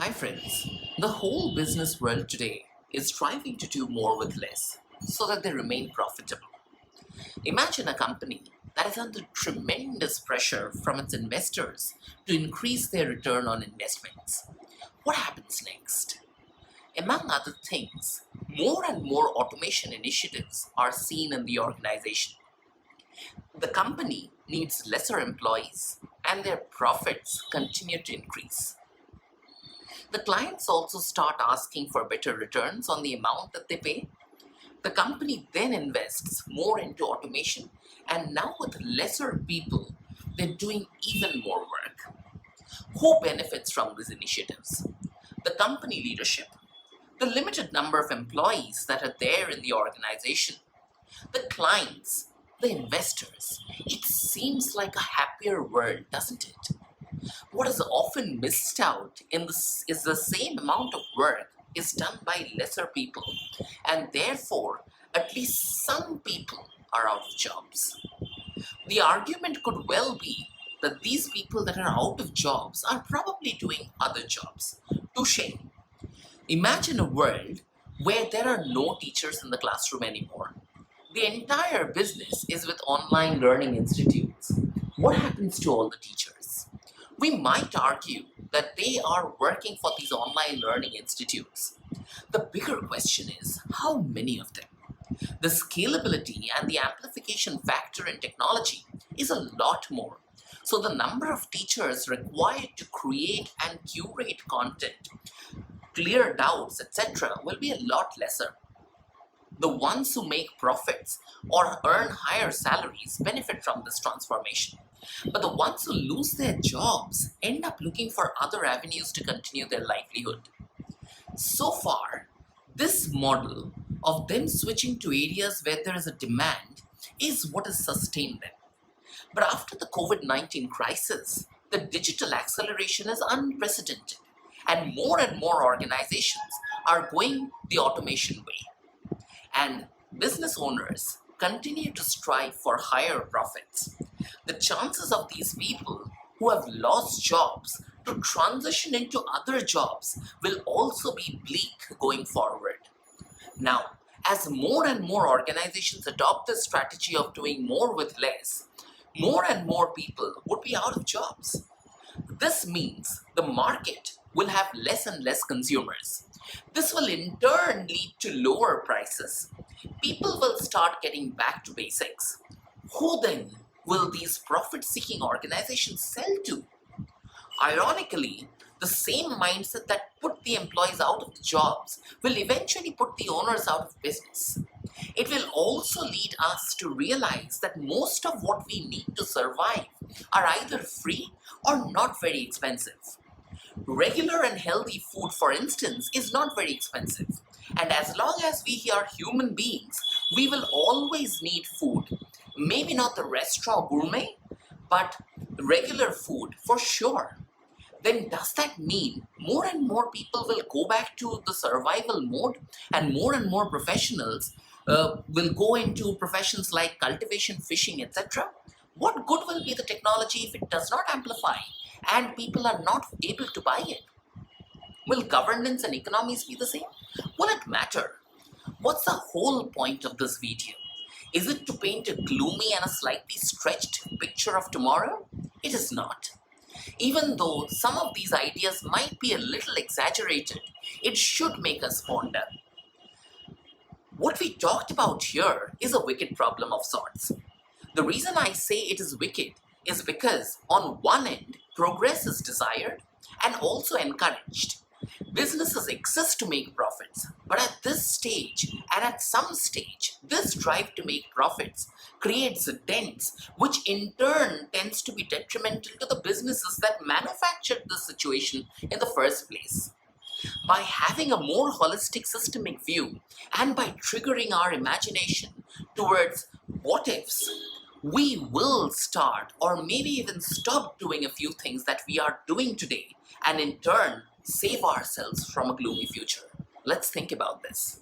Hi friends, the whole business world today is striving to do more with less so that they remain profitable. Imagine a company that is under tremendous pressure from its investors to increase their return on investments. What happens next? Among other things, more and more automation initiatives are seen in the organization. The company needs lesser employees and their profits continue to increase. The clients also start asking for better returns on the amount that they pay. The company then invests more into automation, and now with lesser people, they're doing even more work. Who benefits from these initiatives? The company leadership, the limited number of employees that are there in the organization, the clients, the investors. It seems like a happier world, doesn't it? What is often missed out in this is the same amount of work is done by lesser people, and therefore at least some people are out of jobs. The argument could well be that these people that are out of jobs are probably doing other jobs. Touche. Imagine a world where there are no teachers in the classroom anymore. The entire business is with online learning institutes. What happens to all the teachers? We might argue that they are working for these online learning institutes. The bigger question is, how many of them? The scalability and the amplification factor in technology is a lot more. So the number of teachers required to create and curate content, clear doubts, etc. will be a lot lesser. The ones who make profits or earn higher salaries benefit from this transformation. But the ones who lose their jobs end up looking for other avenues to continue their livelihood. So far, this model of them switching to areas where there is a demand is what has sustained them. But after the COVID-19 crisis, the digital acceleration is unprecedented, and more organizations are going the automation way. And business owners continue to strive for higher profits. The chances of these people who have lost jobs to transition into other jobs will also be bleak going forward. Now, as more and more organizations adopt this strategy of doing more with less, more and more people would be out of jobs. This means the market will have less and less consumers. This will in turn lead to lower prices. People will start getting back to basics. Who then will these profit-seeking organizations sell to? Ironically, the same mindset that put the employees out of the jobs will eventually put the owners out of business. It will also lead us to realize that most of what we need to survive are either free or not very expensive. Regular and healthy food, for instance, is not very expensive. And as long as we are human beings, we will always need food. Maybe not the restaurant gourmet, but regular food for sure. Then does that mean more and more people will go back to the survival mode and more professionals will go into professions like cultivation, fishing, etc.? What good will be the technology if it does not amplify and people are not able to buy it? Will governance and economies be the same? Will it matter? What's the whole point of this video? Is it to paint a gloomy and a slightly stretched picture of tomorrow? It is not. Even though some of these ideas might be a little exaggerated, it should make us ponder. What we talked about here is a wicked problem of sorts. The reason I say it is wicked is because on one end, progress is desired and also encouraged. Businesses exist to make profits, but at this stage and at some stage, this drive to make profits creates dents, which in turn tends to be detrimental to the businesses that manufactured the situation in the first place. By having a more holistic systemic view and by triggering our imagination towards what ifs, we will start or maybe even stop doing a few things that we are doing today and in turn save ourselves from a gloomy future. Let's think about this.